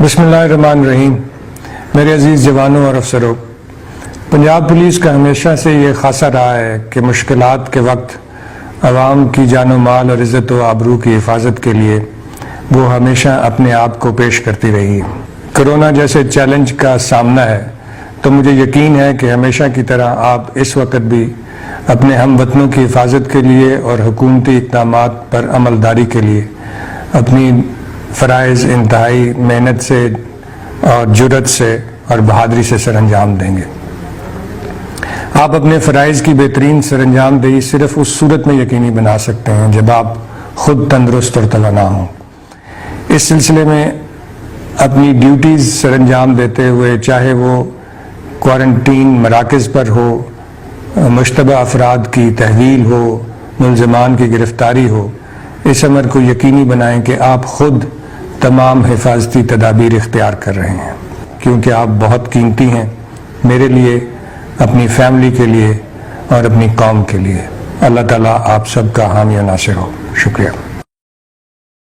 बिस्मिल्लाहिर्रहमानिर्रहीम। मेरे अजीज़ जवानों और अफसरों, पंजाब पुलिस का हमेशा से ये खासा रहा है कि मुश्किलात के वक्त आवाम की जानो माल और इज़्ज़त व आबरू की हिफाजत के लिए वो हमेशा अपने आप को पेश करती रही है। कोरोना जैसे चैलेंज का सामना है तो मुझे यकीन है कि हमेशा की तरह आप इस वक्त भी अपने हमवतनों की हिफाजत के लिए और हुकूमती इक़दामात पर अमलदारी के लिए अपनी फ़राइज़ इंतहाई मेहनत से और जुर्रत से और बहादुरी से सरअंजाम देंगे। आप अपने फ़राइज़ की बेहतरीन सरअंजामदेही सिर्फ उस सूरत में यकीनी बना सकते हैं जब आप खुद तंदुरुस्त और तवाना हों। इस सिलसिले में अपनी ड्यूटीज़ सरअंजाम देते हुए, चाहे वो क्वारंटीन मराकज़ पर हो, मुश्तबा अफराद की तहवील हो, मुल्ज़मान की गिरफ़्तारी हो, इस अमर को यकीनी बनाएं कि आप खुद तमाम हिफाजती तदाबीर इख्तियार कर रहे हैं, क्योंकि आप बहुत कीमती हैं मेरे लिए, अपनी फैमिली के लिए और अपनी कौम के लिए। अल्लाह ताला आप सबका हामी और नासिर हो। शुक्रिया।